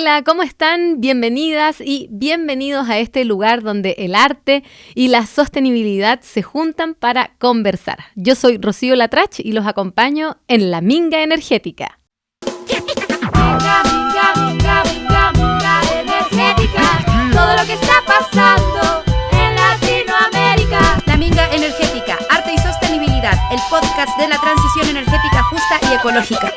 Hola, ¿cómo están? Bienvenidas y bienvenidos a este lugar donde el arte y la sostenibilidad se juntan para conversar. Yo soy Rocío Latrach y los acompaño en La Minga Energética. Minga, minga, minga, minga, minga energética. Todo lo que está pasando en Latinoamérica. La Minga Energética, arte y sostenibilidad, el podcast de la transición energética justa y ecológica.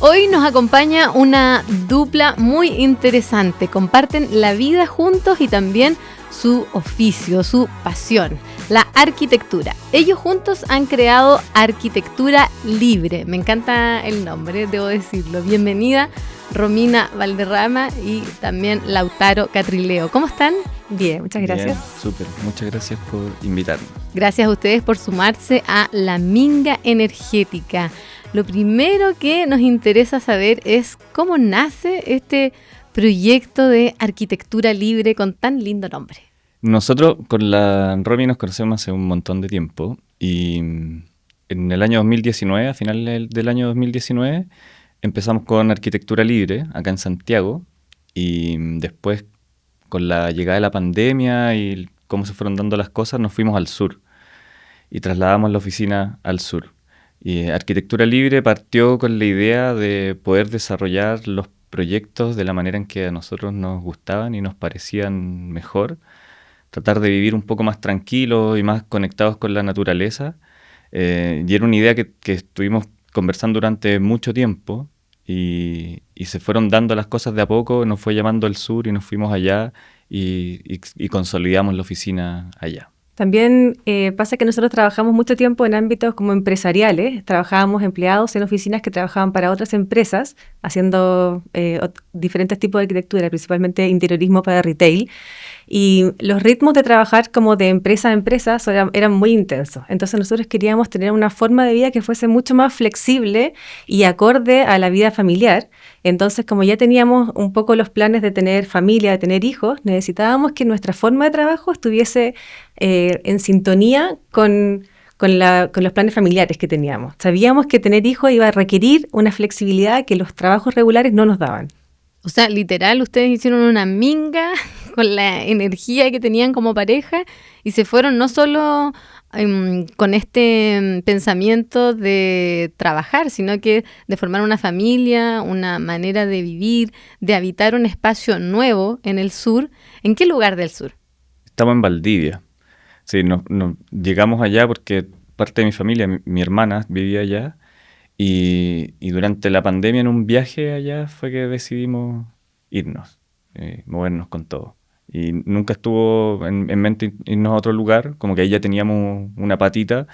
Hoy nos acompaña una dupla muy interesante. Comparten la vida juntos y también su oficio, su pasión, la arquitectura. Ellos juntos han creado Arquitectura Libre. Me encanta el nombre, debo decirlo. Bienvenida, Romina Valderrama y también Lautaro Catrileo. ¿Cómo están? Bien, muchas gracias. Bien, súper. Muchas gracias por invitarme. Gracias a ustedes por sumarse a La Minga Energética. Lo primero que nos interesa saber es cómo nace este proyecto de Arquitectura Libre con tan lindo nombre. Nosotros con la Romy nos conocemos hace un montón de tiempo y en el año 2019, a finales del año 2019, empezamos con Arquitectura Libre acá en Santiago y después con la llegada de la pandemia y cómo se fueron dando las cosas, nos fuimos al sur y trasladamos la oficina al sur. Y Arquitectura Libre partió con la idea de poder desarrollar los proyectos de la manera en que a nosotros nos gustaban y nos parecían mejor, tratar de vivir un poco más tranquilos y más conectados con la naturaleza. Y era una idea que estuvimos conversando durante mucho tiempo y se fueron dando las cosas de a poco, nos fue llamando el sur y nos fuimos allá y consolidamos la oficina allá. También pasa que nosotros trabajamos mucho tiempo en ámbitos como empresariales. Trabajábamos empleados en oficinas que trabajaban para otras empresas, haciendo diferentes tipos de arquitectura, principalmente interiorismo para retail. Y los ritmos de trabajar como de empresa a empresa eran muy intensos. Entonces nosotros queríamos tener una forma de vida que fuese mucho más flexible y acorde a la vida familiar. Entonces, como ya teníamos un poco los planes de tener familia, de tener hijos, necesitábamos que nuestra forma de trabajo estuviese en sintonía con los planes familiares que teníamos. Sabíamos que tener hijos iba a requerir una flexibilidad que los trabajos regulares no nos daban. O sea, literal, ustedes hicieron una minga con la energía que tenían como pareja y se fueron no solo con este pensamiento de trabajar, sino que de formar una familia, una manera de vivir, de habitar un espacio nuevo en el sur. ¿En qué lugar del sur? Estamos en Valdivia. Sí, llegamos allá porque parte de mi familia, mi hermana, vivía allá. Y durante la pandemia en un viaje allá fue que decidimos irnos, movernos con todo. Y nunca estuvo en mente irnos a otro lugar, como que ahí ya teníamos una patita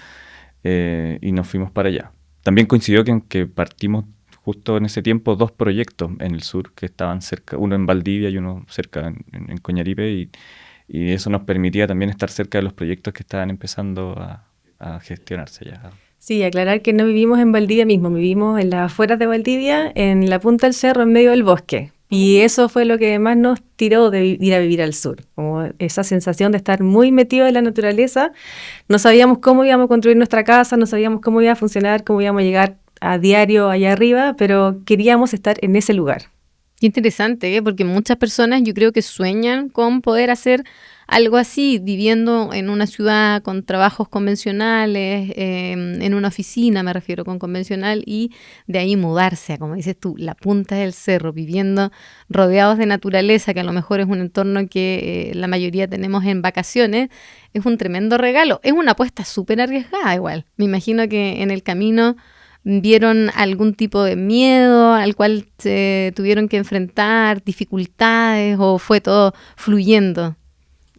y nos fuimos para allá. También coincidió que partimos justo en ese tiempo 2 proyectos en el sur que estaban cerca, uno en Valdivia y uno cerca en Coñaripe y eso nos permitía también estar cerca de los proyectos que estaban empezando a gestionarse ya. Sí, aclarar que no vivimos en Valdivia mismo, vivimos en las afueras de Valdivia, en la punta del cerro, en medio del bosque. Y eso fue lo que más nos tiró de ir a vivir al sur, como esa sensación de estar muy metido en la naturaleza. No sabíamos cómo íbamos a construir nuestra casa, no sabíamos cómo iba a funcionar, cómo íbamos a llegar a diario allá arriba, pero queríamos estar en ese lugar. Qué interesante, porque muchas personas yo creo que sueñan con poder hacer algo así, viviendo en una ciudad con trabajos convencionales, en una oficina me refiero con convencional, y de ahí mudarse a, como dices tú, la punta del cerro, viviendo rodeados de naturaleza, que a lo mejor es un entorno que la mayoría tenemos en vacaciones, es un tremendo regalo. Es una apuesta súper arriesgada igual. Me imagino que en el camino ¿vieron algún tipo de miedo al cual se tuvieron que enfrentar, dificultades, o fue todo fluyendo?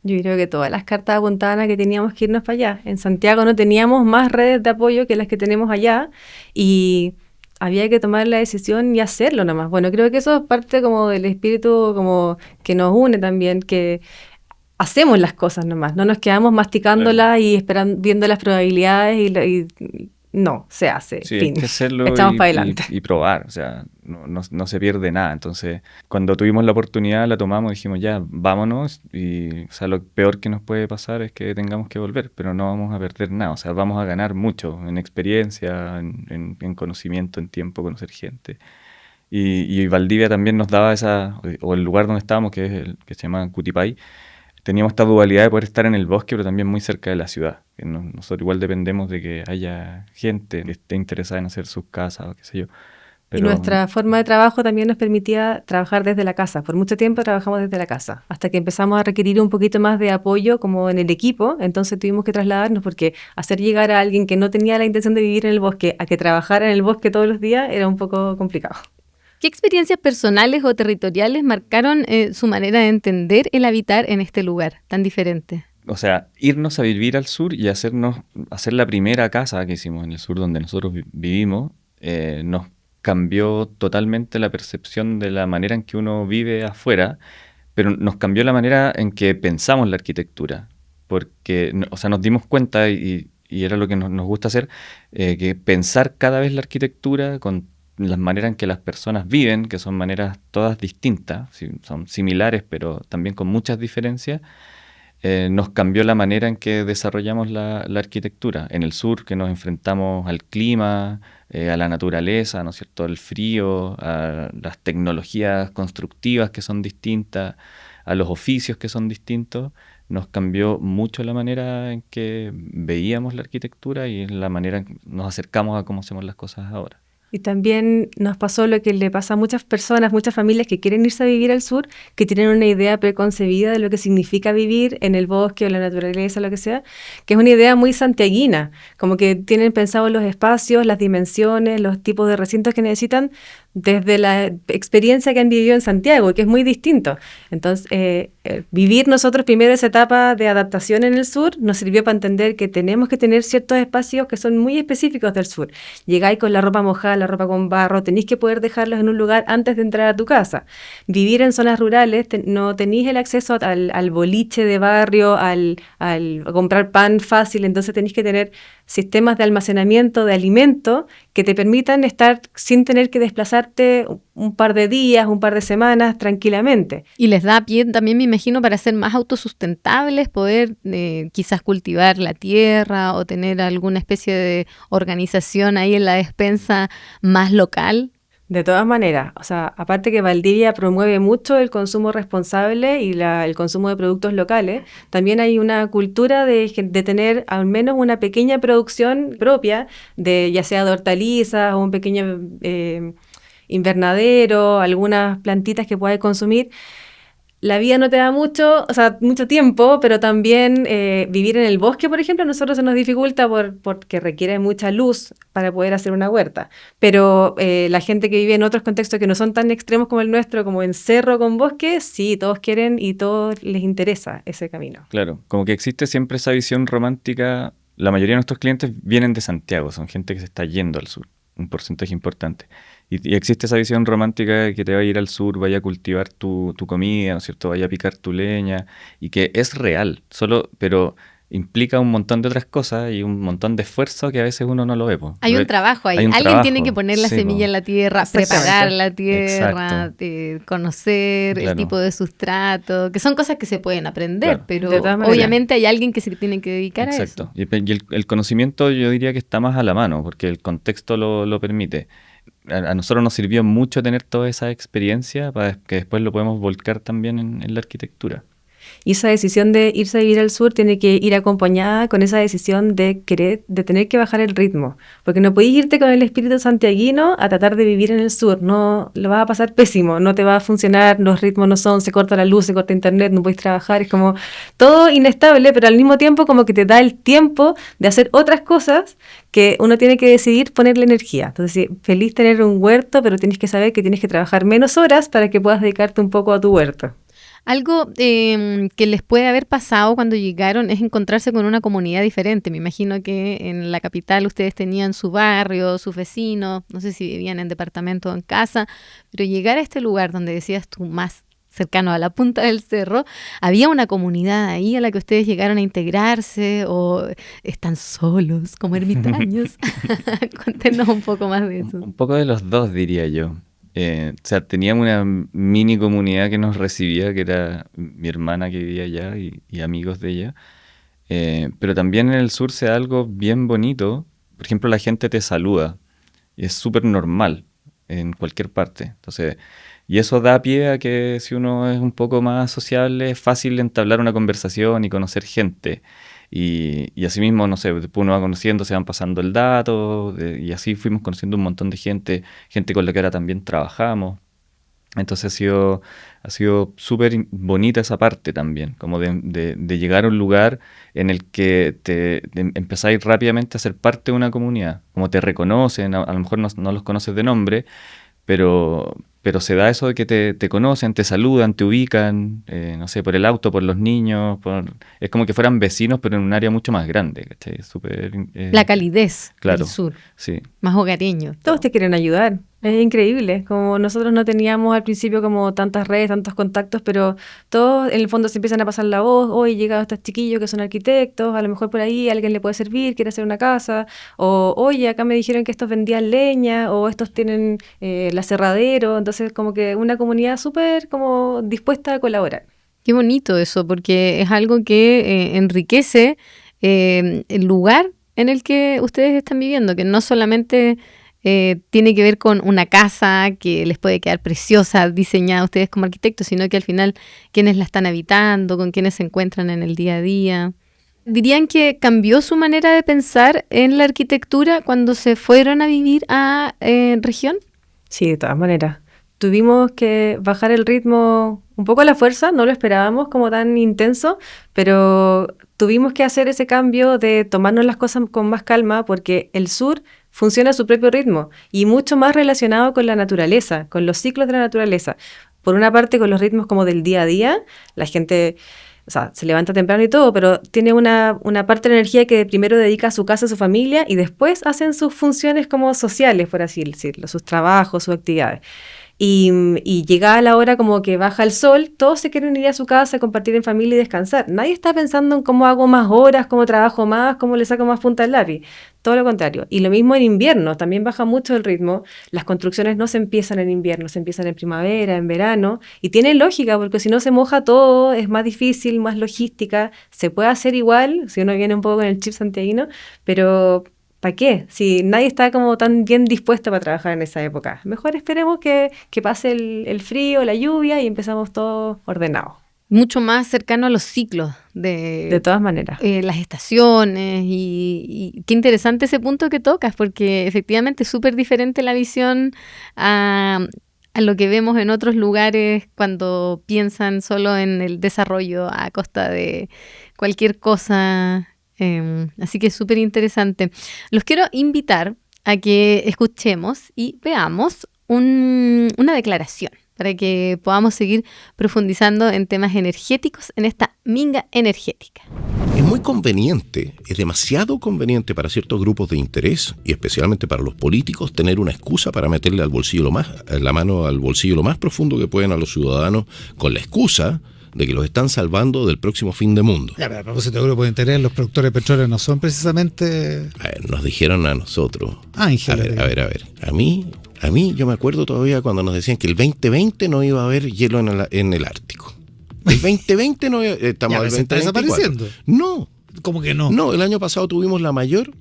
Yo creo que todas las cartas apuntaban a que teníamos que irnos para allá. En Santiago no teníamos más redes de apoyo que las que tenemos allá y había que tomar la decisión y hacerlo nomás. Bueno, creo que eso es parte como del espíritu como que nos une también, que hacemos las cosas nomás, no nos quedamos masticándolas y esperando, viendo las probabilidades y no, se hace, sí, fin. Hay que hacerlo echamos para adelante. Y probar, o sea, no se pierde nada. Entonces, cuando tuvimos la oportunidad, la tomamos, dijimos ya, vámonos, y o sea, lo peor que nos puede pasar es que tengamos que volver, pero no vamos a perder nada, o sea, vamos a ganar mucho en experiencia, en conocimiento, en tiempo, conocer gente. Y Valdivia también nos daba o el lugar donde estábamos, que es que se llama Cutipay, teníamos esta dualidad de poder estar en el bosque, pero también muy cerca de la ciudad. Que nosotros igual dependemos de que haya gente que esté interesada en hacer sus casas o qué sé yo. Y nuestra forma de trabajo también nos permitía trabajar desde la casa. Por mucho tiempo trabajamos desde la casa, hasta que empezamos a requerir un poquito más de apoyo como en el equipo. Entonces tuvimos que trasladarnos porque hacer llegar a alguien que no tenía la intención de vivir en el bosque a que trabajara en el bosque todos los días era un poco complicado. ¿Qué experiencias personales o territoriales marcaron su manera de entender el habitar en este lugar tan diferente? O sea, irnos a vivir al sur y hacer la primera casa que hicimos en el sur donde nosotros vivimos, nos cambió totalmente la percepción de la manera en que uno vive afuera, pero nos cambió la manera en que pensamos la arquitectura, porque o sea, nos dimos cuenta, y era lo que nos gusta hacer, que pensar cada vez la arquitectura con las maneras en que las personas viven, que son maneras todas distintas, son similares, pero también con muchas diferencias, nos cambió la manera en que desarrollamos la arquitectura. En el sur, que nos enfrentamos al clima, a la naturaleza, ¿no es cierto?, al frío, a las tecnologías constructivas que son distintas, a los oficios que son distintos, nos cambió mucho la manera en que veíamos la arquitectura y la manera en que nos acercamos a cómo hacemos las cosas ahora. Y también nos pasó lo que le pasa a muchas personas, muchas familias que quieren irse a vivir al sur, que tienen una idea preconcebida de lo que significa vivir en el bosque o la naturaleza, lo que sea, que es una idea muy santiaguina, como que tienen pensado los espacios, las dimensiones, los tipos de recintos que necesitan desde la experiencia que han vivido en Santiago, que es muy distinto. Entonces, vivir nosotros primero esa etapa de adaptación en el sur nos sirvió para entender que tenemos que tener ciertos espacios que son muy específicos del sur. Llegáis con la ropa mojada, la ropa con barro, tenéis que poder dejarlos en un lugar antes de entrar a tu casa. Vivir en zonas rurales, no tenéis el acceso al boliche de barrio, al comprar pan fácil, entonces tenéis que tener sistemas de almacenamiento de alimento que te permitan estar sin tener que desplazarte un par de días, un par de semanas tranquilamente. Y les da pie también, me imagino, para ser más autosustentables, poder quizás cultivar la tierra o tener alguna especie de organización ahí en la despensa más local. De todas maneras, o sea, aparte que Valdivia promueve mucho el consumo responsable y el consumo de productos locales, también hay una cultura de tener al menos una pequeña producción propia, ya sea de hortalizas o un pequeño invernadero, algunas plantitas que puedas consumir. La vida no te da mucho tiempo, pero también vivir en el bosque, por ejemplo, a nosotros se nos dificulta porque requiere mucha luz para poder hacer una huerta. Pero la gente que vive en otros contextos que no son tan extremos como el nuestro, como en cerro con bosque, sí, todos quieren y todos les interesa ese camino. Claro, como que existe siempre esa visión romántica. La mayoría de nuestros clientes vienen de Santiago, son gente que se está yendo al sur, un porcentaje importante. Y existe esa visión romántica de que te va a ir al sur, vaya a cultivar tu comida, ¿no es cierto? Vaya a picar tu leña, y que es real, pero implica un montón de otras cosas y un montón de esfuerzo que a veces uno no lo ve. Hay un trabajo ahí. Alguien tiene que poner la semilla en la tierra, preparar la tierra, conocer el tipo de sustrato, que son cosas que se pueden aprender, pero obviamente hay alguien que se tiene que dedicar a eso. Exacto. Y el conocimiento yo diría que está más a la mano, porque el contexto lo permite. A nosotros nos sirvió mucho tener toda esa experiencia para que después lo podemos volcar también en la arquitectura. Y esa decisión de irse a vivir al sur tiene que ir acompañada con esa decisión de tener que bajar el ritmo. Porque no podés irte con el espíritu santiaguino a tratar de vivir en el sur. No, lo vas a pasar pésimo, no te va a funcionar, los ritmos no son, se corta la luz, se corta internet, no podés trabajar. Es como todo inestable, pero al mismo tiempo como que te da el tiempo de hacer otras cosas que uno tiene que decidir ponerle energía. Entonces, sí, feliz tener un huerto, pero tienes que saber que tienes que trabajar menos horas para que puedas dedicarte un poco a tu huerto. Algo que les puede haber pasado cuando llegaron es encontrarse con una comunidad diferente. Me imagino que en la capital ustedes tenían su barrio, sus vecinos, no sé si vivían en departamento o en casa, pero llegar a este lugar donde decías tú más cercano a la punta del cerro, ¿había una comunidad ahí a la que ustedes llegaron a integrarse o están solos como ermitaños? Cuéntenos un poco más de eso. Un poco de los dos, diría yo. O sea, teníamos una mini comunidad que nos recibía, que era mi hermana que vivía allá y amigos de ella. Pero también en el sur se da algo bien bonito. Por ejemplo, la gente te saluda y es súper normal. en cualquier parte. Entonces, y eso da pie a que si uno es un poco más sociable, es fácil entablar una conversación y conocer gente. Y así mismo, no sé, después uno va conociendo, se van pasando el dato, y así fuimos conociendo un montón de gente con la que ahora también trabajamos. Entonces ha sido súper bonita esa parte también, como de llegar a un lugar en el que empezáis rápidamente a ser parte de una comunidad, como te reconocen, a lo mejor no los conoces de nombre, pero se da eso de que te conocen, te saludan, te ubican, no sé, por el auto, por los niños, es como que fueran vecinos, pero en un área mucho más grande, ¿cachai? Es súper... La calidez claro, del sur, sí. más hogareño. Todos te quieren ayudar. Es increíble, como nosotros no teníamos al principio como tantas redes, tantos contactos, pero todos en el fondo se empiezan a pasar la voz. Hoy llegan estos chiquillos que son arquitectos, a lo mejor por ahí alguien le puede servir, quiere hacer una casa, o oye, acá me dijeron que estos vendían leña, o estos tienen el aserradero. Entonces como que una comunidad súper como dispuesta a colaborar. Qué bonito eso, porque es algo que enriquece el lugar en el que ustedes están viviendo, que no solamente tiene que ver con una casa que les puede quedar preciosa, diseñada ustedes como arquitectos, sino que al final quienes la están habitando, con quienes se encuentran en el día a día. ¿Dirían que cambió su manera de pensar en la arquitectura cuando se fueron a vivir a región? Sí, de todas maneras. Tuvimos que bajar el ritmo un poco a la fuerza, no lo esperábamos como tan intenso, pero tuvimos que hacer ese cambio de tomarnos las cosas con más calma porque el sur funciona a su propio ritmo y mucho más relacionado con la naturaleza, con los ciclos de la naturaleza. Por una parte, con los ritmos como del día a día, la gente, o sea, se levanta temprano y todo, pero tiene una parte de la energía que primero dedica a su casa, a su familia, y después hacen sus funciones como sociales, por así decirlo, sus trabajos, sus actividades. Y llega a la hora como que baja el sol, todos se quieren ir a su casa, compartir en familia y descansar. Nadie está pensando en cómo hago más horas, cómo trabajo más, cómo le saco más punta al lápiz. Todo lo contrario. Y lo mismo en invierno, también baja mucho el ritmo. Las construcciones no se empiezan en invierno, se empiezan en primavera, en verano. Y tiene lógica, porque si no se moja todo, es más difícil, más logística. Se puede hacer igual, si uno viene un poco con el chip santiaguino, pero ¿para qué? Si nadie está como tan bien dispuesto para trabajar en esa época. Mejor esperemos que pase el frío, la lluvia y empezamos todo ordenado. Mucho más cercano a los ciclos De todas maneras. las estaciones y qué interesante ese punto que tocas, porque efectivamente es súper diferente la visión a lo que vemos en otros lugares cuando piensan solo en el desarrollo a costa de cualquier cosa. Así que es súper interesante. Los quiero invitar a que escuchemos y veamos una declaración para que podamos seguir profundizando en temas energéticos en esta minga energética. Es muy conveniente, es demasiado conveniente para ciertos grupos de interés y especialmente para los políticos tener una excusa para meterle la mano al bolsillo lo más profundo que pueden a los ciudadanos con la excusa de que los están salvando del próximo fin de mundo. Ya, pero a propósito de grupo de interés, los productores de petróleo no son precisamente... A ver, nos dijeron a nosotros. Ángeles. A ver. A mí yo me acuerdo todavía cuando nos decían que el 2020 no iba a haber hielo en el Ártico. El 2020 no iba, estamos Ya, al se está 2024. desapareciendo. No. ¿Cómo que no? No, el año pasado tuvimos la mayor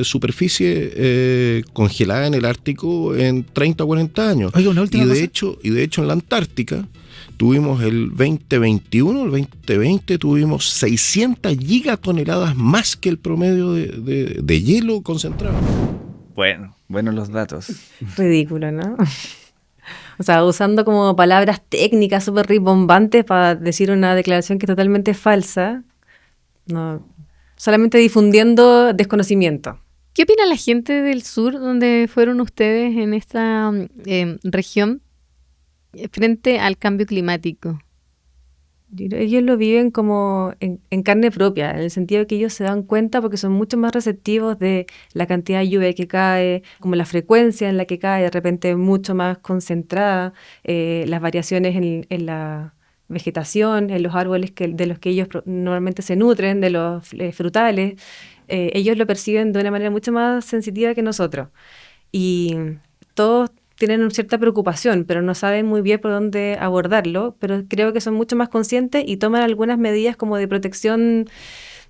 superficie congelada en el Ártico en 30 o 40 años. Oiga, una última cosa. Y de hecho en la Antártica tuvimos el 2020 tuvimos 600 gigatoneladas más que el promedio de hielo concentrado. Bueno los datos. Ridículo, ¿no? O sea, usando como palabras técnicas súper rimbombantes para decir una declaración que es totalmente falsa. No, solamente difundiendo desconocimiento. ¿Qué opina la gente del sur donde fueron ustedes en esta región frente al cambio climático? Ellos lo viven como en carne propia, en el sentido de que ellos se dan cuenta porque son mucho más receptivos de la cantidad de lluvia que cae, como la frecuencia en la que cae, de repente mucho más concentrada, las variaciones en la vegetación, en los árboles de los que ellos normalmente se nutren, de los frutales. Ellos lo perciben de una manera mucho más sensitiva que nosotros. Y todos tienen una cierta preocupación, pero no saben muy bien por dónde abordarlo, pero creo que son mucho más conscientes y toman algunas medidas como de protección,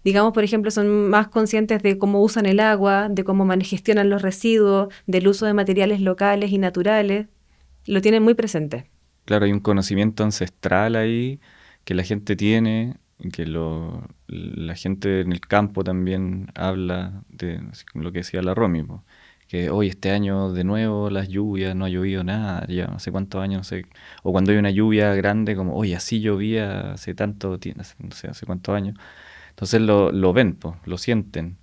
digamos, por ejemplo, son más conscientes de cómo usan el agua, de cómo gestionan los residuos, del uso de materiales locales y naturales. Lo tienen muy presente. Claro, hay un conocimiento ancestral ahí que la gente tiene, que la gente en el campo también habla de así como lo que decía la Romy, po, que hoy este año de nuevo las lluvias, no ha llovido nada, ya no sé cuántos años, no sé, o cuando hay una lluvia grande como, oye, así llovía hace tanto tiempo, no sé, hace cuántos años. Entonces lo ven, po, lo sienten,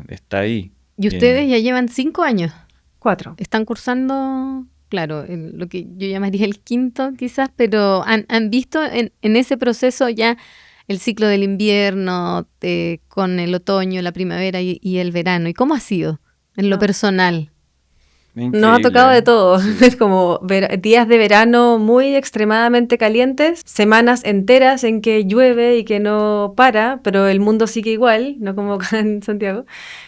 está ahí. Y ustedes ya llevan 5 años. 4. Están cursando, claro, lo que yo llamaría el quinto quizás, pero han visto en ese proceso ya el ciclo del invierno con el otoño, la primavera y el verano. ¿Y cómo ha sido en lo personal? Nos ha tocado de todo. Es como días de verano muy extremadamente calientes, semanas enteras en que llueve y que no para, pero el mundo sigue igual, no como acá en Santiago.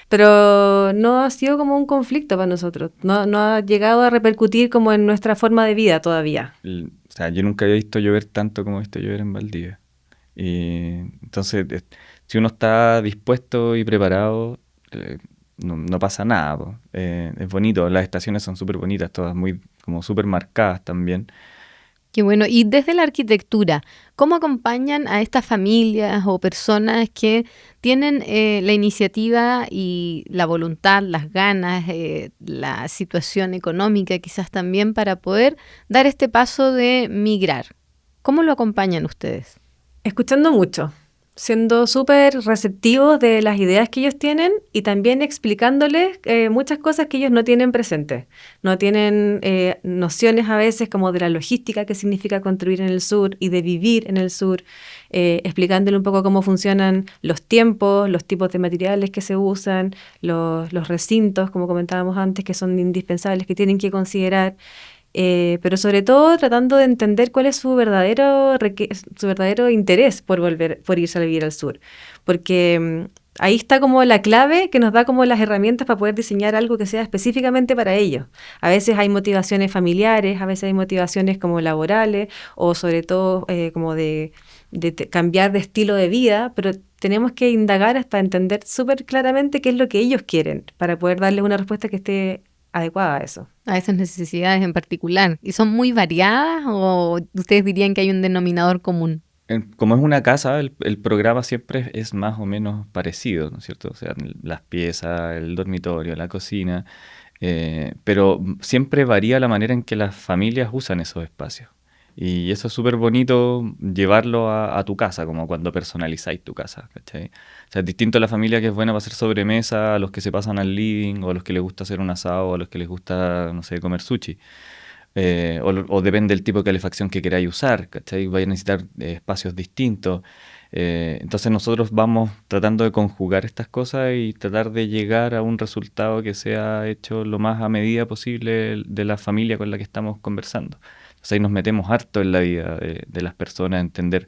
Pero no ha sido como un conflicto para nosotros. No ha llegado a repercutir como en nuestra forma de vida todavía. O sea, yo nunca había visto llover tanto como he visto llover en Valdivia. Y entonces, si uno está dispuesto y preparado, no pasa nada, po. Es bonito, las estaciones son súper bonitas, todas muy como súper marcadas también. Qué bueno. Y desde la arquitectura, ¿cómo acompañan a estas familias o personas que tienen la iniciativa y la voluntad, las ganas, la situación económica quizás también para poder dar este paso de migrar? ¿Cómo lo acompañan ustedes? Escuchando mucho, siendo súper receptivos de las ideas que ellos tienen y también explicándoles muchas cosas que ellos no tienen presentes. No tienen nociones a veces como de la logística que significa construir en el sur y de vivir en el sur, explicándole un poco cómo funcionan los tiempos, los tipos de materiales que se usan, los recintos, como comentábamos antes, que son indispensables, que tienen que considerar. Pero sobre todo tratando de entender cuál es su verdadero interés por irse a vivir al sur. Porque ahí está como la clave que nos da como las herramientas para poder diseñar algo que sea específicamente para ellos. A veces hay motivaciones familiares, a veces hay motivaciones como laborales o sobre todo como de cambiar de estilo de vida, pero tenemos que indagar hasta entender súper claramente qué es lo que ellos quieren para poder darles una respuesta que esté adecuada a eso. A esas necesidades en particular. ¿Y son muy variadas o ustedes dirían que hay un denominador común? Como es una casa, el programa siempre es más o menos parecido, ¿no es cierto? O sea, las piezas, el dormitorio, la cocina, pero siempre varía la manera en que las familias usan esos espacios. Y eso es súper bonito llevarlo a tu casa, como cuando personalizáis tu casa, ¿cachai? O sea, es distinto a la familia que es buena para hacer sobremesa, a los que se pasan al living, o a los que les gusta hacer un asado, o a los que les gusta, no sé, comer sushi. O depende del tipo de calefacción que queráis usar, ¿cachai? Vais a necesitar espacios distintos. Entonces nosotros vamos tratando de conjugar estas cosas y tratar de llegar a un resultado que sea hecho lo más a medida posible de la familia con la que estamos conversando. Entonces ahí nos metemos harto en la vida de las personas, entender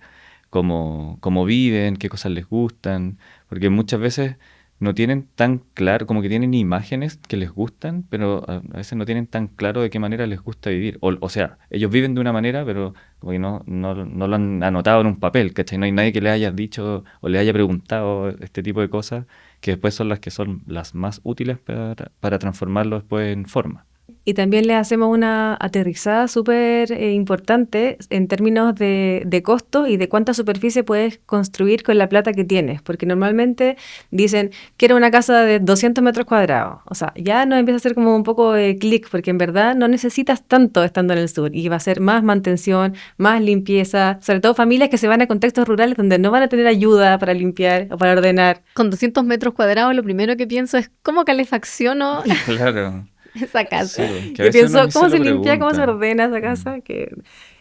cómo viven, qué cosas les gustan, porque muchas veces no tienen tan claro, como que tienen imágenes que les gustan, pero a veces no tienen tan claro de qué manera les gusta vivir. O sea, ellos viven de una manera, pero como que no lo han anotado en un papel, ¿cachai? No hay nadie que les haya dicho o les haya preguntado este tipo de cosas, que después son las que son las más útiles para transformarlo después en forma. Y también le hacemos una aterrizada súper importante en términos de costo y de cuánta superficie puedes construir con la plata que tienes. Porque normalmente dicen, quiero una casa de 200 metros cuadrados. O sea, ya nos empieza a hacer como un poco de clic, porque en verdad no necesitas tanto estando en el sur. Y va a ser más mantención, más limpieza, sobre todo familias que se van a contextos rurales donde no van a tener ayuda para limpiar o para ordenar. Con 200 metros cuadrados lo primero que pienso es cómo calefacciono Claro. esa casa. Sí, Y pienso, ¿cómo se limpia, cómo se ordena esa casa? Que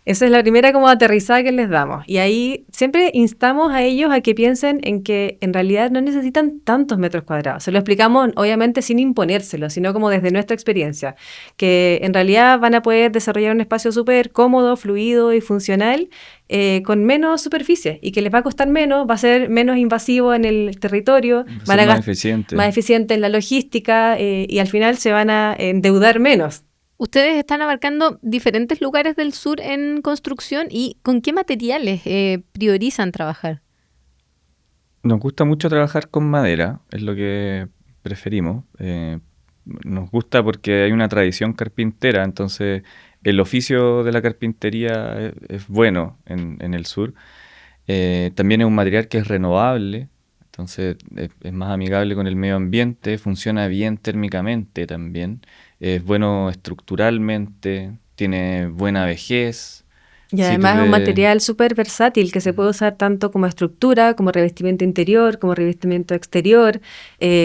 esa es la primera como aterrizada que les damos. Y ahí siempre instamos a ellos a que piensen en que en realidad no necesitan tantos metros cuadrados. Se lo explicamos, obviamente, sin imponérselo, sino como desde nuestra experiencia. Que en realidad van a poder desarrollar un espacio súper cómodo, fluido y funcional con menos superficie. Y que les va a costar menos, va a ser menos invasivo en el territorio. Van a más eficiente. Más eficiente en la logística y al final se van a endeudar menos. Ustedes están abarcando diferentes lugares del sur en construcción y ¿con qué materiales priorizan trabajar? Nos gusta mucho trabajar con madera, es lo que preferimos. Nos gusta porque hay una tradición carpintera, entonces el oficio de la carpintería es bueno en el sur. También es un material que es renovable, entonces es más amigable con el medio ambiente, funciona bien térmicamente también, es bueno estructuralmente, tiene buena vejez. Y Si tú además es un ves- material súper versátil que se puede usar tanto como estructura, como revestimiento interior, como revestimiento exterior,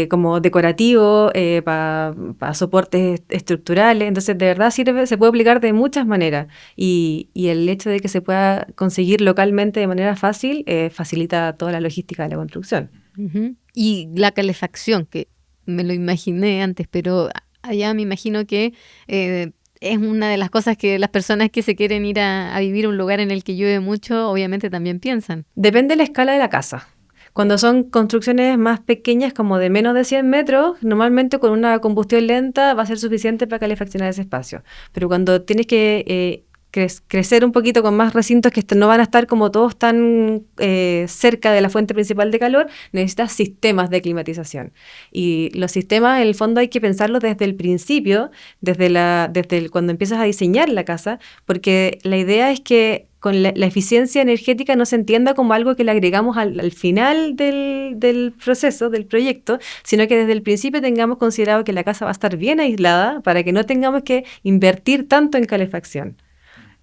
como decorativo, para soportes estructurales. Entonces, de verdad sirve, se puede aplicar de muchas maneras. Y el hecho de que se pueda conseguir localmente de manera fácil, facilita toda la logística de la construcción. Ujú. Y la calefacción, que me lo imaginé antes, pero allá me imagino que es una de las cosas que las personas que se quieren ir a vivir a un lugar en el que llueve mucho, obviamente también piensan. Depende de la escala de la casa. Cuando son construcciones más pequeñas, como de menos de 100 metros, normalmente con una combustión lenta va a ser suficiente para calefaccionar ese espacio. Pero cuando tienes que crecer un poquito con más recintos que no van a estar como todos tan cerca de la fuente principal de calor, necesitas sistemas de climatización. Y los sistemas, en el fondo, hay que pensarlos desde el principio, cuando empiezas a diseñar la casa, porque la idea es que con la eficiencia energética no se entienda como algo que le agregamos al final del proceso, del proyecto, sino que desde el principio tengamos considerado que la casa va a estar bien aislada para que no tengamos que invertir tanto en calefacción.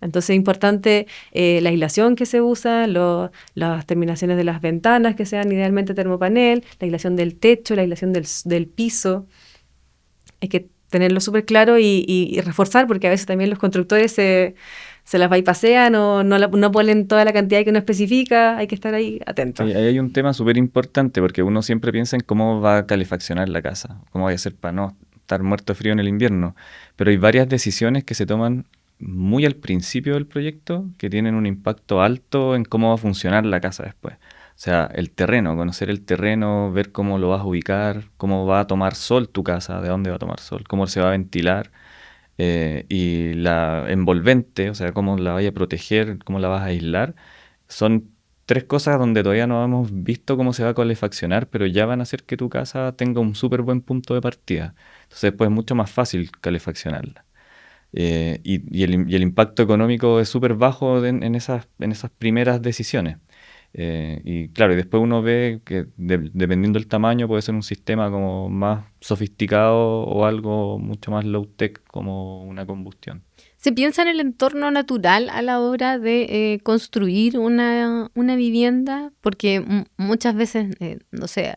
Entonces es importante la aislación que se usa, las terminaciones de las ventanas que sean idealmente termopanel, la aislación del techo, la aislación del piso. Hay que tenerlo súper claro y reforzar, porque a veces también los constructores se las bypasean o no ponen toda la cantidad que uno especifica. Hay que estar ahí atentos. Ahí hay un tema súper importante porque uno siempre piensa en cómo va a calefaccionar la casa, cómo va a hacer para no estar muerto de frío en el invierno, pero hay varias decisiones que se toman muy al principio del proyecto que tienen un impacto alto en cómo va a funcionar la casa después. O sea, el terreno, conocer el terreno, ver cómo lo vas a ubicar, cómo va a tomar sol tu casa, de dónde va a tomar sol, cómo se va a ventilar, y la envolvente, o sea, cómo la vaya a proteger, cómo la vas a aislar. Son tres cosas donde todavía no hemos visto cómo se va a calefaccionar, pero ya van a hacer que tu casa tenga un súper buen punto de partida. Entonces, pues es mucho más fácil calefaccionarla. Y el impacto económico es súper bajo en esas primeras decisiones. Y claro, y después uno ve que dependiendo del tamaño puede ser un sistema como más sofisticado o algo mucho más low-tech como una combustión. ¿Se piensa en el entorno natural a la hora de construir una vivienda? Porque muchas veces, no sé,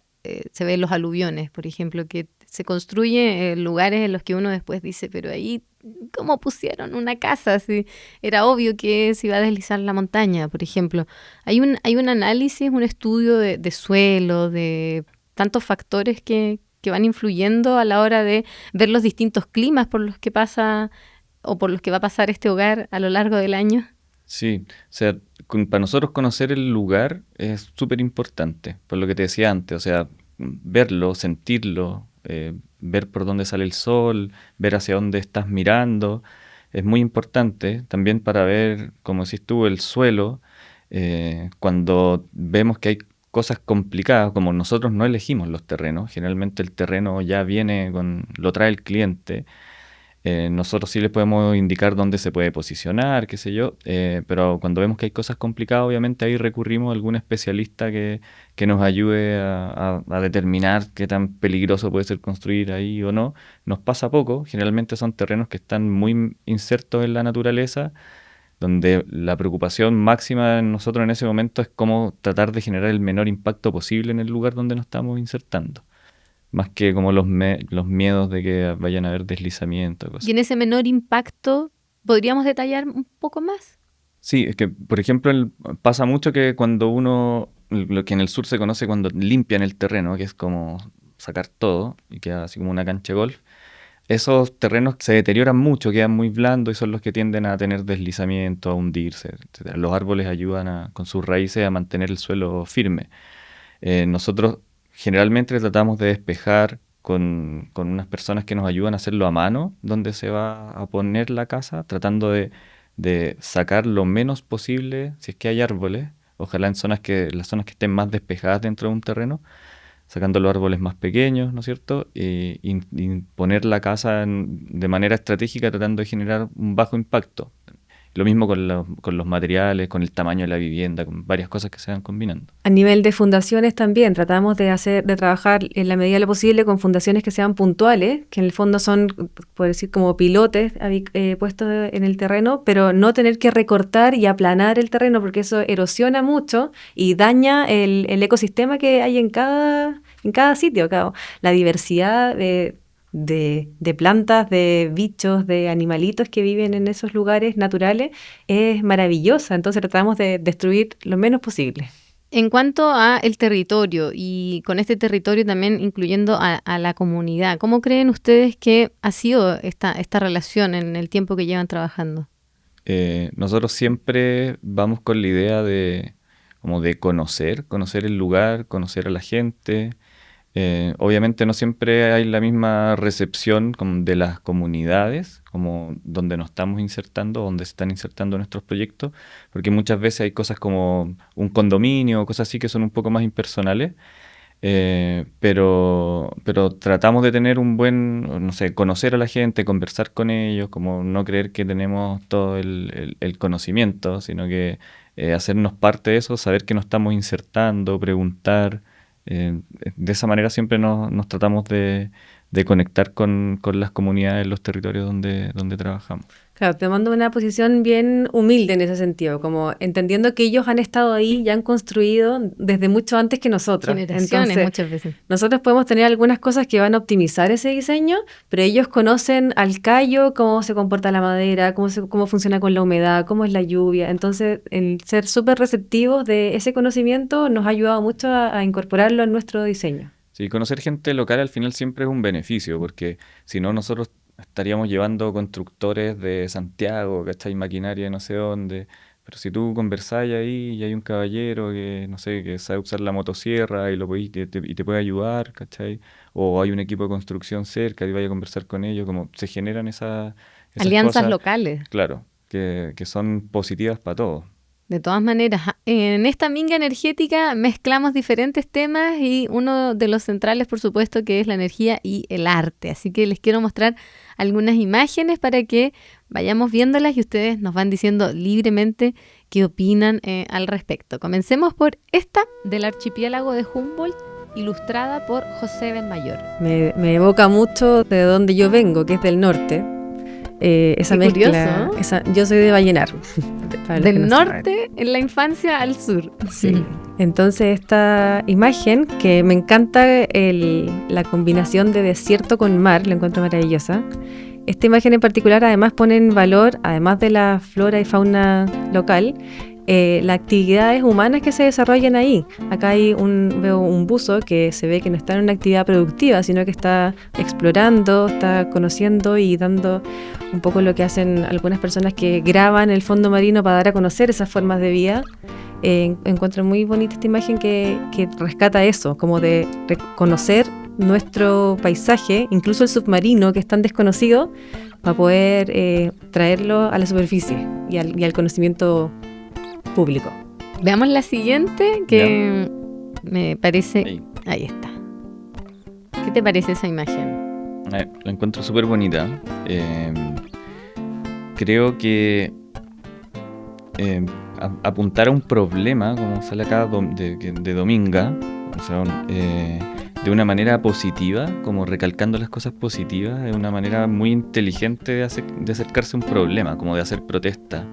se ven los aluviones, por ejemplo, que se construye en lugares en los que uno después dice, pero ahí, ¿cómo pusieron una casa? Si era obvio que se iba a deslizar la montaña, por ejemplo. Hay un análisis, un estudio de suelo, de tantos factores que van influyendo a la hora de ver los distintos climas por los que pasa o por los que va a pasar este hogar a lo largo del año. Sí, o sea, para nosotros conocer el lugar es súper importante, por lo que te decía antes, o sea, verlo, sentirlo, ver por dónde sale el sol, ver hacia dónde estás mirando, es muy importante también para ver, como decís tú, el suelo, cuando vemos que hay cosas complicadas, como nosotros no elegimos los terrenos, generalmente el terreno ya viene lo trae el cliente. Nosotros sí les podemos indicar dónde se puede posicionar, qué sé yo, pero cuando vemos que hay cosas complicadas, obviamente ahí recurrimos a algún especialista que nos ayude a determinar qué tan peligroso puede ser construir ahí o no. Nos pasa poco, generalmente son terrenos que están muy insertos en la naturaleza, donde la preocupación máxima de nosotros en ese momento es cómo tratar de generar el menor impacto posible en el lugar donde nos estamos insertando. Más que como los miedos de que vayan a haber deslizamiento. Y Cosas. en ese menor impacto, ¿podríamos detallar un poco más? Sí, es que, por ejemplo, pasa mucho que cuando uno, lo que en el sur se conoce cuando limpian el terreno, que es como sacar todo y queda así como una cancha de golf, esos terrenos se deterioran mucho, quedan muy blandos y son los que tienden a tener deslizamiento, a hundirse, etc. Los árboles ayudan con sus raíces a mantener el suelo firme. Nosotros generalmente tratamos de despejar con unas personas que nos ayudan a hacerlo a mano, donde se va a poner la casa, tratando de sacar lo menos posible, si es que hay árboles, Ojalá en las zonas que estén más despejadas dentro de un terreno, sacando los árboles más pequeños, ¿no es cierto? Y poner la casa de manera estratégica tratando de generar un bajo impacto. Lo mismo con los materiales, con el tamaño de la vivienda, con varias cosas que se van combinando. A nivel de fundaciones también, tratamos de trabajar en la medida de lo posible con fundaciones que sean puntuales, que en el fondo son, por decir, como pilotes puestos en el terreno, pero no tener que recortar y aplanar el terreno, porque eso erosiona mucho y daña el ecosistema que hay en cada sitio. Claro. La diversidad de plantas, de bichos, de animalitos que viven en esos lugares naturales es maravillosa. Entonces tratamos de destruir lo menos posible. En cuanto a el territorio, y con este territorio también incluyendo a la comunidad, ¿cómo creen ustedes que ha sido esta relación en el tiempo que llevan trabajando? Nosotros siempre vamos con la idea de conocer el lugar, conocer a la gente. Obviamente no siempre hay la misma recepción de las comunidades, como donde nos estamos insertando, donde se están insertando nuestros proyectos, porque muchas veces hay cosas como un condominio, cosas así que son un poco más impersonales, pero tratamos de tener un buen, no sé, conocer a la gente, conversar con ellos, como no creer que tenemos todo el conocimiento, sino que hacernos parte de eso, saber que nos estamos insertando, preguntar. De esa manera siempre nos tratamos de conectar con las comunidades, los territorios donde trabajamos. Claro, tomando una posición bien humilde en ese sentido, como entendiendo que ellos han estado ahí y han construido desde mucho antes que nosotros. Generaciones. Entonces, muchas veces. Nosotros podemos tener algunas cosas que van a optimizar ese diseño, pero ellos conocen al callo, cómo se comporta la madera, cómo funciona con la humedad, cómo es la lluvia. Entonces, el ser súper receptivos de ese conocimiento nos ha ayudado mucho a incorporarlo en nuestro diseño. Sí, conocer gente local al final siempre es un beneficio, porque si no nosotros estaríamos llevando constructores de Santiago, ¿cachai? Maquinaria de no sé dónde. Pero si tú conversás ahí y hay un caballero que, no sé, que sabe usar la motosierra y te puede ayudar, ¿cachai? O hay un equipo de construcción cerca y vaya a conversar con ellos, como se generan esas alianzas cosas, locales. Claro, que son positivas para todos. De todas maneras, en esta minga energética mezclamos diferentes temas y uno de los centrales, por supuesto, que es la energía y el arte. Así que les quiero mostrar algunas imágenes para que vayamos viéndolas y ustedes nos van diciendo libremente qué opinan al respecto. Comencemos por esta del archipiélago de Humboldt, ilustrada por José Benmayor. Me evoca mucho de donde yo vengo, que es del norte. Esa Qué mezcla, curioso. Yo soy de Vallenar. Del norte en la infancia al sur. Sí. Entonces esta imagen, que me encanta la combinación de desierto con mar, la encuentro maravillosa. Esta imagen en particular además pone en valor, además de la flora y fauna local, las actividades humanas que se desarrollan ahí. Acá veo un buzo que se ve que no está en una actividad productiva, sino que está explorando, está conociendo y dando un poco lo que hacen algunas personas que graban el fondo marino para dar a conocer esas formas de vida. Encuentro muy bonita esta imagen que rescata eso, como de reconocer nuestro paisaje, incluso el submarino que es tan desconocido, para poder traerlo a la superficie y al conocimiento público. Veamos la siguiente, que me parece... Ahí está. ¿Qué te parece esa imagen? La encuentro súper bonita. Creo que apuntar a un problema, como sale acá de Dominga, o sea, de una manera positiva, como recalcando las cosas positivas, es una manera muy inteligente de acercarse a un problema, como de hacer protesta.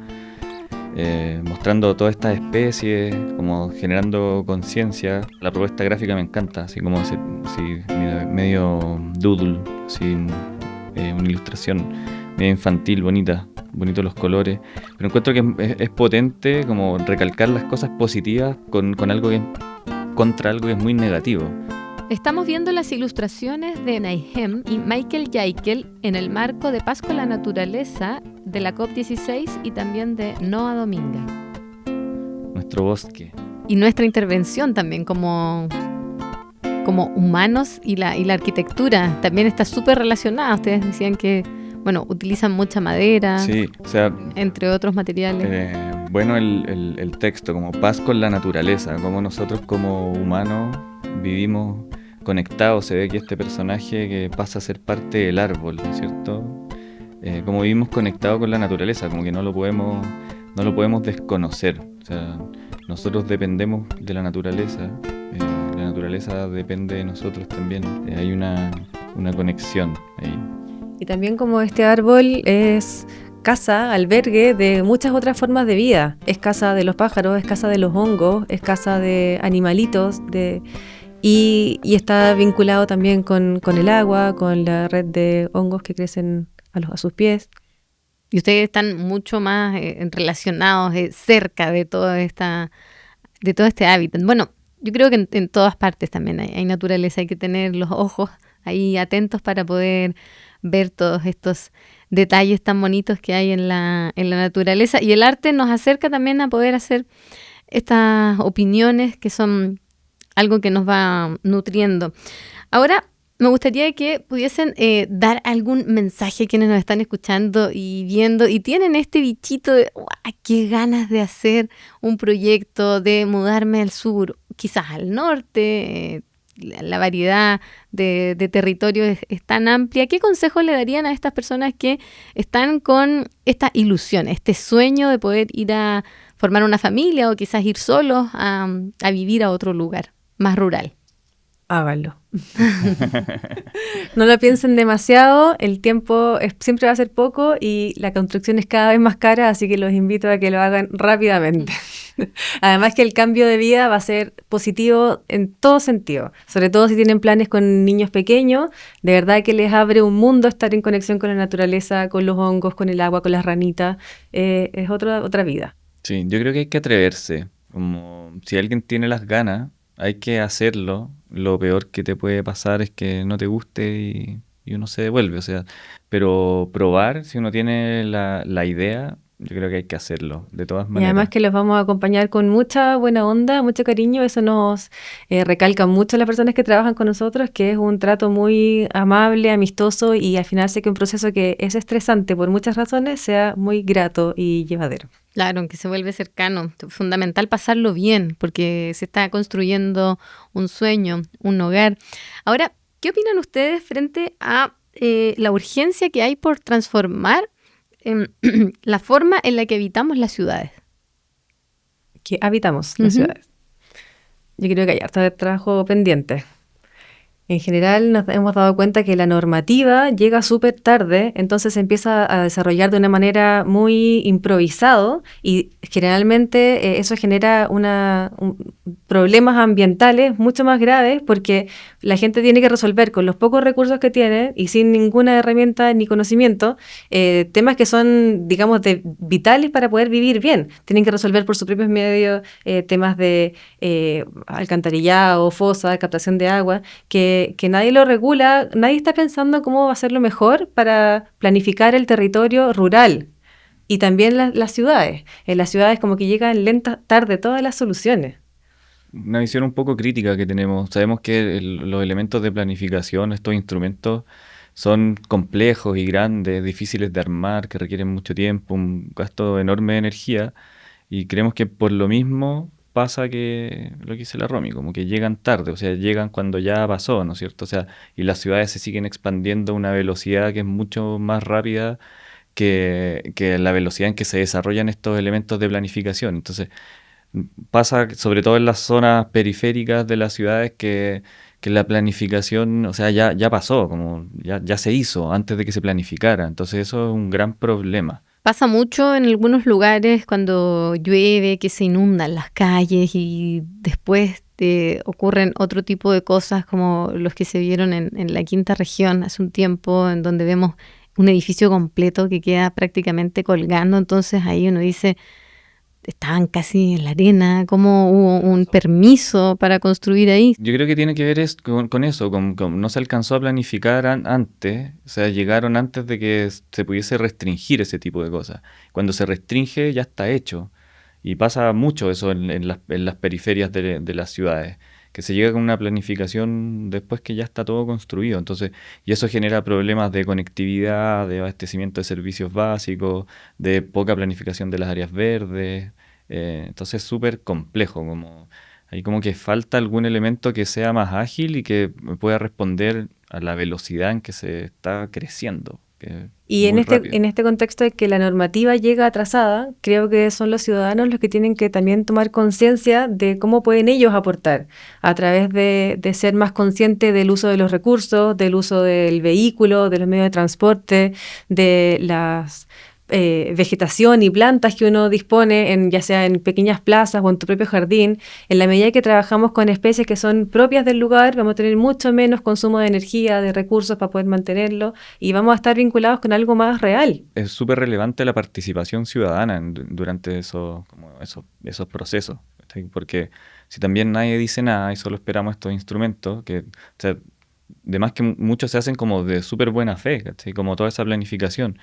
Mostrando todas estas especies, como generando conciencia. La propuesta gráfica me encanta, así como medio doodle, así, una ilustración medio infantil, bonitos los colores, pero encuentro que es potente como recalcar las cosas positivas con algo que contra algo que es muy negativo. Estamos viendo las ilustraciones de Naihem y Michael Yaikel en el marco de Paz con la Naturaleza de la COP16 y también de Noa Dominga. Nuestro bosque. Y nuestra intervención también como humanos y la arquitectura también está súper relacionada. Ustedes decían que, utilizan mucha madera, sí, o sea, entre otros materiales. bueno el texto, como paz con la naturaleza, como nosotros como humanos vivimos conectados. Se ve que este personaje que pasa a ser parte del árbol, ¿no es cierto? Como vivimos conectados con la naturaleza, como que no lo podemos desconocer. O sea, nosotros dependemos de la naturaleza depende de nosotros también. Hay una conexión ahí. Y también como este árbol es casa, albergue de muchas otras formas de vida. Es casa de los pájaros, es casa de los hongos, es casa de animalitos, y está vinculado también con el agua, con la red de hongos que crecen a sus pies. Y ustedes están mucho más relacionados, cerca de todo este hábitat. Bueno, yo creo que en todas partes también hay naturaleza, hay que tener los ojos ahí atentos para poder ver todos estos detalles tan bonitos que hay en la naturaleza. Y el arte nos acerca también a poder hacer estas opiniones que son algo que nos va nutriendo. Ahora, me gustaría que pudiesen dar algún mensaje a quienes nos están escuchando y viendo y tienen este bichito de qué ganas de hacer un proyecto, de mudarme al sur, quizás al norte. La variedad de territorios es tan amplia. ¿Qué consejos le darían a estas personas que están con esta ilusión, este sueño de poder ir a formar una familia o quizás ir solos a vivir a otro lugar más rural? Háganlo. No lo piensen demasiado, el tiempo siempre va a ser poco y la construcción es cada vez más cara, así que los invito a que lo hagan rápidamente. Además que el cambio de vida va a ser positivo en todo sentido, sobre todo si tienen planes con niños pequeños. De verdad que les abre un mundo estar en conexión con la naturaleza, con los hongos, con el agua, con las ranitas. Es otra vida. Sí, yo creo que hay que atreverse. Como si alguien tiene las ganas, hay que hacerlo. Lo peor que te puede pasar es que no te guste y uno se devuelve. O sea, pero probar, si uno tiene la idea, yo creo que hay que hacerlo, de todas maneras. Y además que los vamos a acompañar con mucha buena onda, mucho cariño. Eso nos recalca mucho las personas que trabajan con nosotros, que es un trato muy amable, amistoso, y al final sé que un proceso que es estresante por muchas razones sea muy grato y llevadero. Claro, que se vuelve cercano. Fundamental pasarlo bien, porque se está construyendo un sueño, un hogar. Ahora, ¿qué opinan ustedes frente a la urgencia que hay por transformar la forma en la que habitamos las ciudades? Que habitamos las ciudades. Yo creo que hay harto de trabajo pendiente. En general nos hemos dado cuenta que la normativa llega súper tarde, entonces se empieza a desarrollar de una manera muy improvisado y generalmente eso genera problemas ambientales mucho más graves porque la gente tiene que resolver con los pocos recursos que tiene y sin ninguna herramienta ni conocimiento temas que son, digamos, vitales para poder vivir bien. Tienen que resolver por sus propios medios temas de alcantarillado, fosa, captación de agua, que nadie lo regula, nadie está pensando cómo hacerlo mejor para planificar el territorio rural y también las ciudades. En las ciudades como que llegan tarde todas las soluciones. Una visión un poco crítica que tenemos. Sabemos que los elementos de planificación, estos instrumentos, son complejos y grandes, difíciles de armar, que requieren mucho tiempo, un gasto enorme de energía, y creemos que por lo mismo pasa que lo que dice la Romy, como que llegan tarde, o sea, llegan cuando ya pasó, ¿no es cierto? O sea, y las ciudades se siguen expandiendo a una velocidad que es mucho más rápida que la velocidad en que se desarrollan estos elementos de planificación. Entonces, pasa sobre todo en las zonas periféricas de las ciudades que la planificación, o sea, ya pasó, como ya se hizo antes de que se planificara. Entonces, eso es un gran problema. Pasa mucho en algunos lugares cuando llueve, que se inundan las calles y después ocurren otro tipo de cosas como los que se vieron en la quinta región hace un tiempo, en donde vemos un edificio completo que queda prácticamente colgando. Entonces ahí uno dice, estaban casi en la arena, ¿cómo hubo un permiso para construir ahí? Yo creo que tiene que ver con eso, con no se alcanzó a planificar antes, o sea, llegaron antes de que se pudiese restringir ese tipo de cosas. Cuando se restringe ya está hecho, y pasa mucho eso en las periferias de las ciudades, que se llega con una planificación después que ya está todo construido. Entonces, y eso genera problemas de conectividad, de abastecimiento de servicios básicos, de poca planificación de las áreas verdes. Entonces es súper complejo, ahí como que falta algún elemento que sea más ágil y que pueda responder a la velocidad en que se está creciendo. Y en este contexto de que la normativa llega atrasada, creo que son los ciudadanos los que tienen que también tomar conciencia de cómo pueden ellos aportar a través de ser más conscientes del uso de los recursos, del uso del vehículo, de los medios de transporte, de las vegetación y plantas que uno dispone, ya sea en pequeñas plazas o en tu propio jardín. En la medida que trabajamos con especies que son propias del lugar, vamos a tener mucho menos consumo de energía, de recursos para poder mantenerlo, y vamos a estar vinculados con algo más real. Es súper relevante la participación ciudadana durante esos procesos, porque si también nadie dice nada y solo esperamos estos instrumentos, además que muchos se hacen como de súper buena fe, ¿cachai? Como toda esa planificación.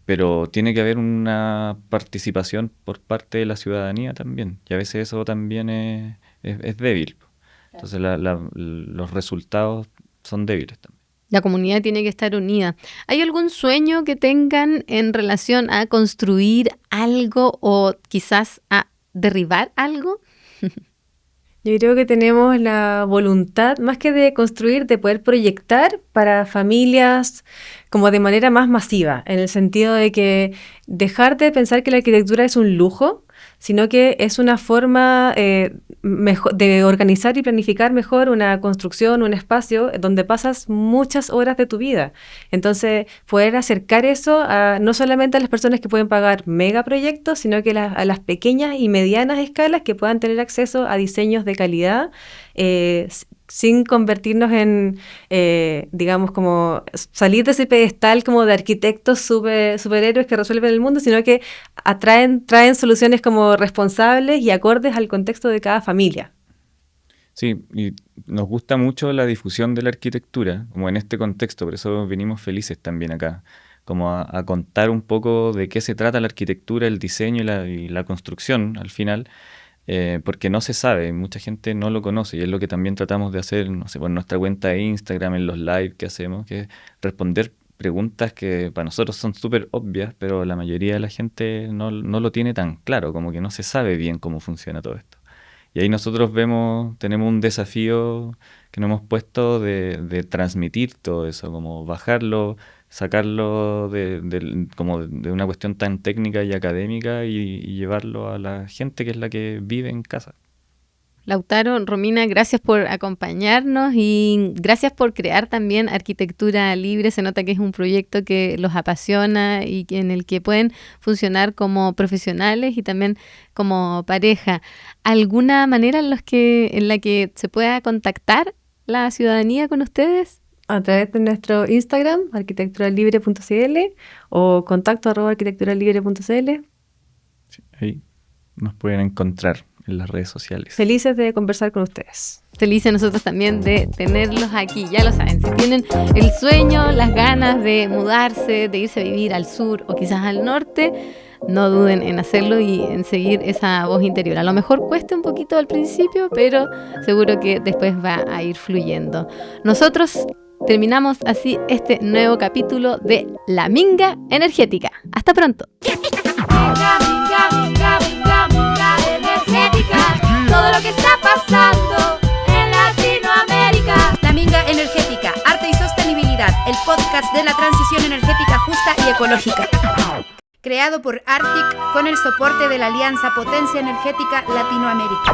Pero tiene que haber una participación por parte de la ciudadanía también, y a veces eso también es débil. Entonces los resultados son débiles también. La comunidad tiene que estar unida. ¿Hay algún sueño que tengan en relación a construir algo o quizás a derribar algo? Yo creo que tenemos la voluntad, más que de construir, de poder proyectar para familias como de manera más masiva, en el sentido de que dejar de pensar que la arquitectura es un lujo, sino que es una forma de organizar y planificar mejor una construcción, un espacio donde pasas muchas horas de tu vida. Entonces, poder acercar eso no solamente a las personas que pueden pagar megaproyectos, sino que a las pequeñas y medianas escalas que puedan tener acceso a diseños de calidad, sin convertirnos en, digamos, como salir de ese pedestal como de arquitectos superhéroes que resuelven el mundo, sino que traen soluciones como responsables y acordes al contexto de cada familia. Sí, y nos gusta mucho la difusión de la arquitectura, como en este contexto, por eso venimos felices también acá, como a contar un poco de qué se trata la arquitectura, el diseño y la construcción al final. Porque no se sabe, mucha gente no lo conoce, y es lo que también tratamos de hacer, no sé, por nuestra cuenta de Instagram, en los live que hacemos, que es responder preguntas que para nosotros son súper obvias, pero la mayoría de la gente no lo tiene tan claro, como que no se sabe bien cómo funciona todo esto. Y ahí nosotros tenemos un desafío que nos hemos puesto de transmitir todo eso, como bajarlo, sacarlo como de una cuestión tan técnica y académica y llevarlo a la gente que es la que vive en casa. Lautaro, Romina, gracias por acompañarnos y gracias por crear también Arquitectura Libre. Se nota que es un proyecto que los apasiona y en el que pueden funcionar como profesionales y también como pareja. ¿Alguna manera en la que se pueda contactar la ciudadanía con ustedes? A través de nuestro Instagram, arquitecturalibre.cl, o contacto@arquitecturalibre.cl. Sí, ahí nos pueden encontrar en las redes sociales. Felices de conversar con ustedes. Felices nosotros también de tenerlos aquí. Ya lo saben, si tienen el sueño, las ganas de mudarse, de irse a vivir al sur o quizás al norte, no duden en hacerlo y en seguir esa voz interior. A lo mejor cueste un poquito al principio, pero seguro que después va a ir fluyendo. Nosotros terminamos así este nuevo capítulo de La Minga Energética. Hasta pronto. Minga, minga, minga, minga, minga energética. Todo lo que está pasando en Latinoamérica. La Minga Energética, arte y sostenibilidad, el podcast de la transición energética justa y ecológica. Creado por Arctic con el soporte de la Alianza Potencia Energética Latinoamérica.